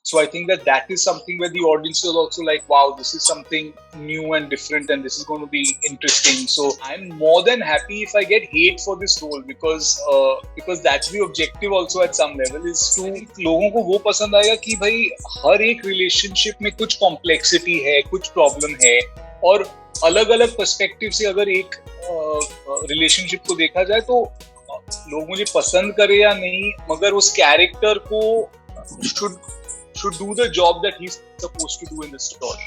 So I think that is something where the audience will also like, wow, this is something new and different, and this is going to be interesting. So I'm more than happy if I get hate for this role, because that's the objective also at some level, is to लोगों को वो पसंद आएगा कि भाई हर एक relationship में कुछ कॉम्प्लेक्सिटी है, कुछ प्रॉब्लम है, और अलग अलग पर्सपेक्टिव से अगर एक रिलेशनशिप को देखा जाए तो लोग मुझे पसंद करे या नहीं, मगर उस कैरेक्टर को should do the job that he's supposed to do in the story,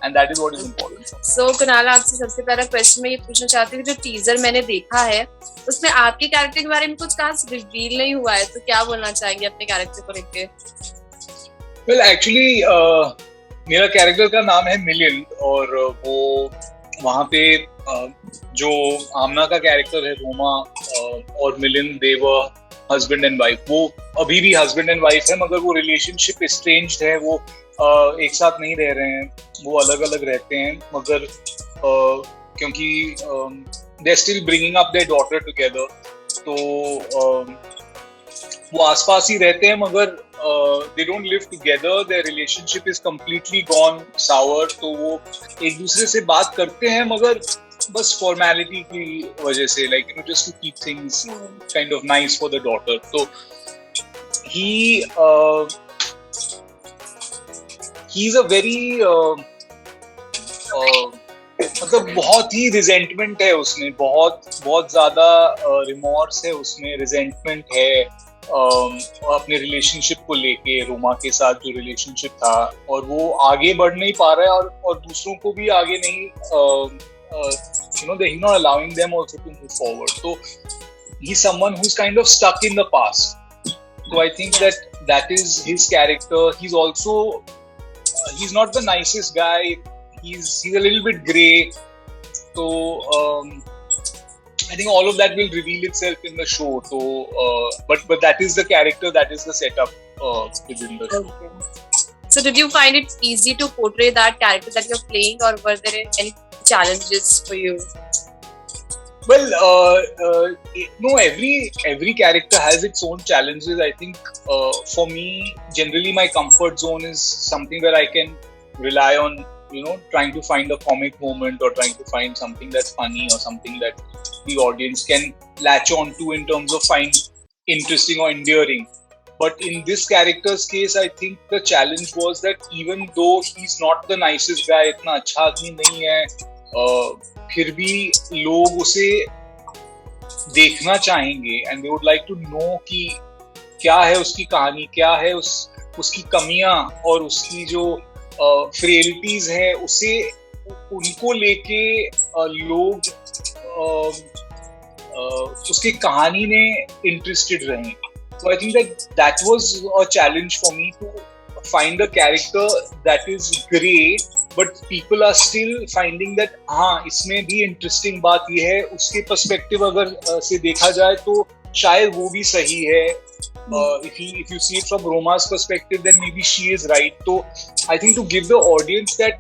and that is what is important. So Kunal, आपसे सबसे पहला क्वेश्चन मैं ये पूछना चाहती हूँ, जो टीजर मैंने देखा है उसमें आपके कैरेक्टर के बारे में कुछ खास रिवील नहीं हुआ है, तो क्या बोलना चाहेंगे अपने कैरेक्टर को लेके? Well, actually मेरा कैरेक्टर का नाम है मिलिंद, और वो वहाँ पे जो आमना का कैरेक्टर है रोमा और मिलिंद, दे वर हस्बैंड एंड वाइफ. वो अभी भी हस्बैंड एंड वाइफ है, मगर वो रिलेशनशिप एस्ट्रेंज्ड है, वो एक साथ नहीं रह रहे हैं, वो अलग अलग रहते हैं, मगर क्योंकि they are still bringing up their daughter together, तो वो आसपास ही रहते हैं, मगर they don't live together, their relationship is completely gone sour. तो वो एक दूसरे से बात करते हैं, मगर बस फॉर्मेलिटी की वजह से, like you know, just to keep things kind of nice for the daughter. तो he's a very मतलब बहुत ही रिजेंटमेंट है उसमें, बहुत ज्यादा रिमोर्स है उसमें, रिजेंटमेंट है अपने रिलेशनशिप को लेके, रोमा के साथ जो रिलेशनशिप था, और वो आगे बढ़ नहीं पा रहा है, और दूसरों को भी आगे नहीं, he's not allowing them also to move forward. So he's someone who's kind of stuck in the past. So I think that is his character. He's also he's not the nicest guy. He's a little bit grey. So I think all of that will reveal itself in the show. So but that is the character, that is the setup within the show. Okay. So did you find it easy to portray that character that you're playing, or were there any challenges for you? Well, no, every character has its own challenges. I think for me, generally my comfort zone is something where I can rely on, trying to find a comic moment, or trying to find something that's funny, or something that the audience can latch on to in terms of find interesting or endearing. But in this character's case, I think the challenge was that even though he's not the nicest guy, इतना अच्छा आदमी नहीं है, फिर भी लोग उसे देखना चाहेंगे, and they would like to know कि क्या है उसकी कहानी, क्या है उसकी कमियां, और उसकी जो फ्रेलिटीज हैं, उसे उनको लेके लोग उसकी कहानी में इंटरेस्टेड रहें. So I think that was a challenge for me, to find a character that is grey, but people are still finding that हाँ इसमें भी interesting बात ये है, उसके perspective अगर से देखा जाए तो शायद वो भी सही है. If you see it from Roma's perspective, then maybe she is right. So I think to give the audience that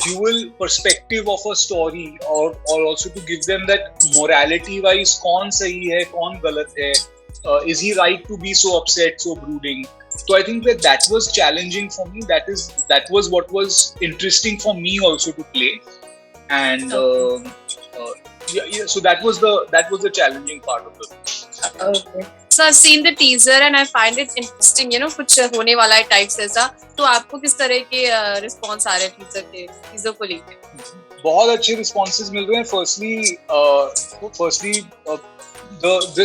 dual perspective of a story, or also to give them that morality wise कौन सही है, कौन गलत है, is he right to be so upset, so brooding. So I think that was challenging for me. That was what was interesting for me also to play, and so that was the challenging part of it. Okay. So I've seen the teaser and I find it interesting, कुछ होने वाला है types ऐसा. तो आपको किस तरह के रिस्पॉन्स आ रहे हैं टीजर को लेकर? बहुत अच्छे रिस्पॉन्सेज मिल रहे हैं. Firstly,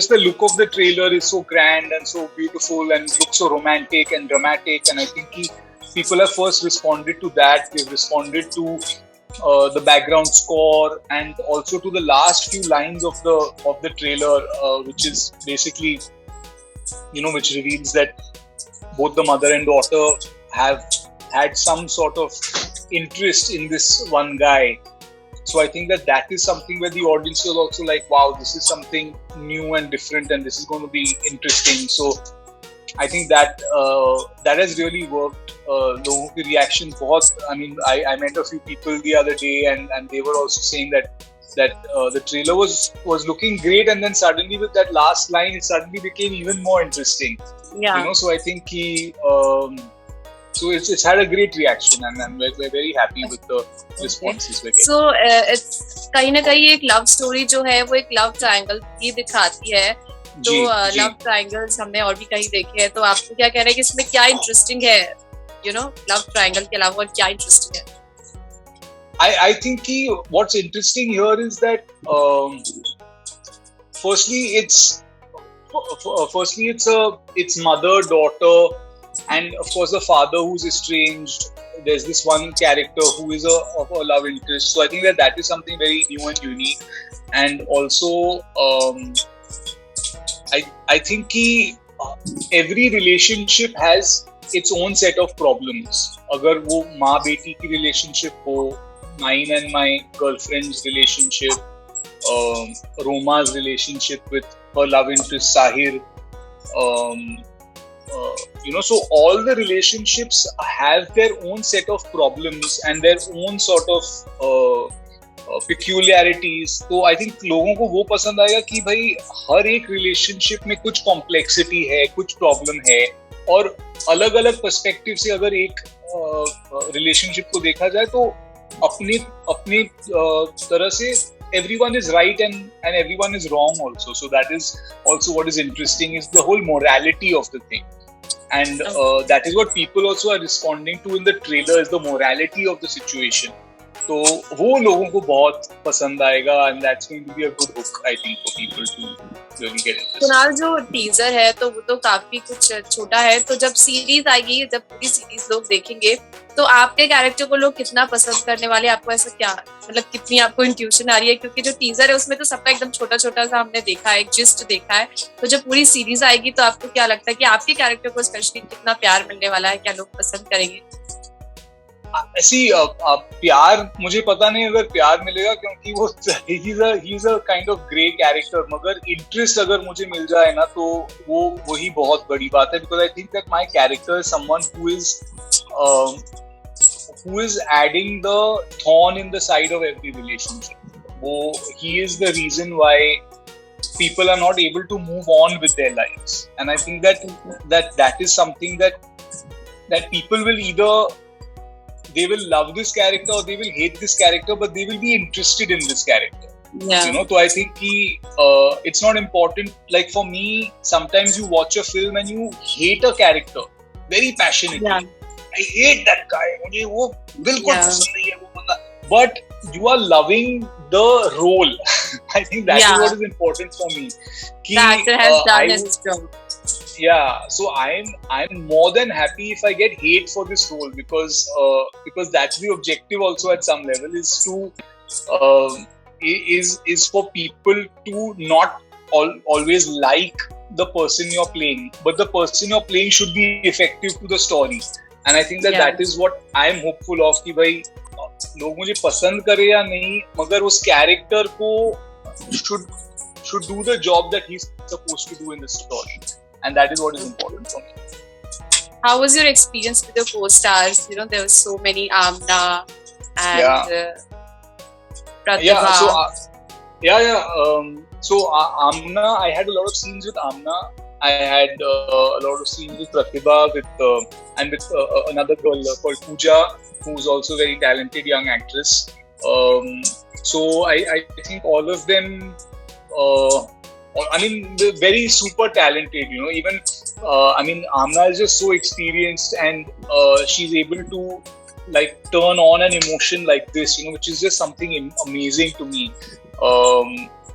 the look of the trailer is so grand and so beautiful and looks so romantic and dramatic, and I think people have first responded to that. They've responded to the background score, and also to the last few lines of the trailer, which is basically, which reveals that both the mother and daughter have had some sort of interest in this one guy. So I think that is something where the audience will also like, wow, this is something new and different, and this is going to be interesting. So I think that has really worked. लोगों की reaction बहुत, I mean, I met a few people the other day, and they were also saying that the trailer was looking great, and then suddenly with that last line, it suddenly became even more interesting. Yeah. So I think so it's had a great reaction, and we're very happy with the responses we're getting. So it's कहीं ना कहीं एक love story जो है वो एक love triangle भी दिखाती है. तो लव ट्रायंगल्स हमने और भी कहीं देखे हैं, तो आपको क्या कह रहे हैं कि इसमें क्या इंटरेस्टिंग है, लव ट्रायंगल के अलावा और क्या इंटरेस्टिंग है? I think what's interesting here is that firstly it's mother, daughter, and of course the father who's estranged. There's this one character who is of a love interest. So I think that is something very new and unique. And also I think every relationship has its own set of problems. अगर वो माँ बेटी की relationship हो, mine and my girlfriend's relationship, Roma's relationship with her love interest Sahir, so all the relationships have their own set of problems and their own sort of peculiarities. तो I think लोगों को वो पसंद आएगा कि भाई हर एक relationship में कुछ complexity है, कुछ problem है, और अलग अलग perspective से अगर एक relationship को देखा जाए तो अपनी तरह से everyone is right and everyone is wrong also. So that is also what is interesting, is the whole morality of the thing. And that is what people also are responding to in the trailer, is the morality of the situation. तो वो लोगों को बहुत पसंद आएगा, and that's going to be a good hook, I think, for people to really get interested. Kunal, जो teaser है तो वो तो काफी कुछ छोटा है, तो जब सीरीज आएगी, जब पूरी सीरीज लोग देखेंगे, तो आपके कैरेक्टर को लोग कितना पसंद करने वाले, आपको ऐसा क्या, मतलब कितनी आपको इंट्यूशन आ रही है? क्योंकि जो टीजर है उसमें तो सबका एकदम छोटा छोटा सा हमने देखा है, जिस्ट देखा है, तो जब पूरी सीरीज आएगी तो आपको क्या लगता है कि आपके कैरेक्टर को स्पेशली कितना प्यार मिलने वाला है, क्या लोग पसंद करेंगे? ऐसी प्यार मुझे पता नहीं अगर प्यार मिलेगा, क्योंकि वो he is a kind of grey character, मगर इंटरेस्ट अगर मुझे मिल जाए ना तो वो वही बहुत बड़ी बात है. because I think that my character is someone who is adding the thorn in the side of every relationship. He is the reason why people are not able to move on with their lives, and I think that is something that people will either they will love this character or they will hate this character, but they will be interested in this character. Yeah. So I think it's not important. Like for me, sometimes you watch a film and you hate a character very passionately. Yeah. I hate that guy. मुझे वो बिल्कुल पसंद नहीं है वो बंदा. But you are loving the role. I think that is what is important for me. The actor has done his job. Yeah, so I'm more than happy if I get hate for this role, because that's the objective also at some level, is to is for people to not always like the person you're playing, but the person you're playing should be effective to the story. And I think that is what I'm hopeful of, कि भाई लोग मुझे पसंद करे या नहीं, मगर उस character को should do the job that he's supposed to do in the story. And that is what is important for me. How was your experience with the co-stars? There were so many, Amna and Pratibha. So Amna, I had a lot of scenes with Amna. I had a lot of scenes with Pratibha, and with another girl called Pooja, who's also a very talented young actress. So I think all of them. I mean, they're very super talented, even, Amna is just so experienced, and she's able to, like, turn on an emotion like this, which is just something amazing to me.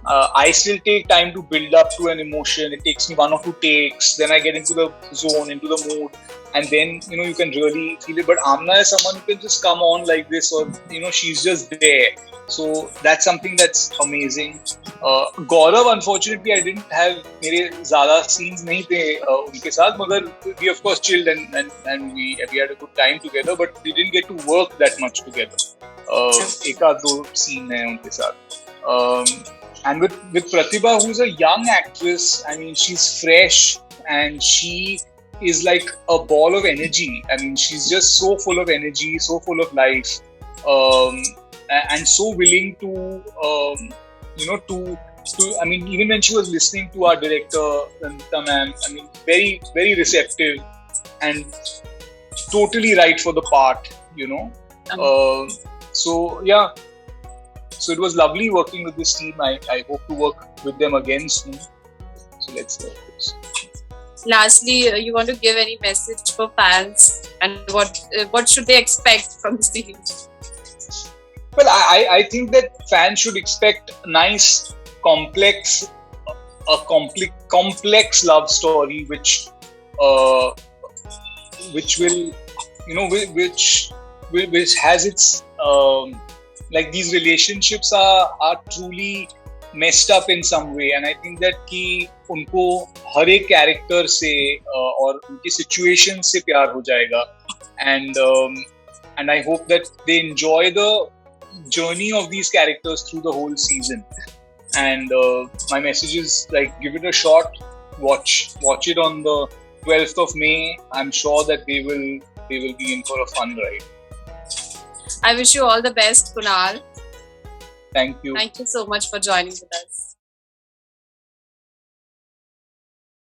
I still take time to build up to an emotion. It takes me 1 or 2 takes, then I get into the zone, into the mood, and then, you can really feel it. But Amna is someone who can just come on like this, or, she's just there. So that's something that's amazing. Gaurav, unfortunately, I didn't have मेरे ज़्यादा scenes नहीं थे उनके साथ, मगर we of course chilled and we had a good time together, but we didn't get to work that much together. एक आध 2 scene हैं उनके साथ. And with Pratibha, who's a young actress, I mean, she's fresh and she is like a ball of energy. I mean, she's just so full of energy, so full of life. And so willing to I mean, even when she was listening to our director, Ramita ma'am, I mean, very, very receptive and totally right for the part, you know. So yeah, so it was lovely working with this team. I hope to work with them again soon. So let's see. Lastly, you want to give any message for fans, and what should they expect from the series? Well, I think that fans should expect nice, complex love story, which will, you know, which has its like, these relationships are truly messed up in some way, and I think that कि उनको हर एक character से और उनकी situation से प्यार हो जाएगा, and I hope that they enjoy the journey of these characters through the whole season. And my message is, like, give it a shot, watch it on the 12th of May. I'm sure that they will be in for a fun ride. I wish you all the best, Kunaal. Thank you. Thank you so much for joining with us.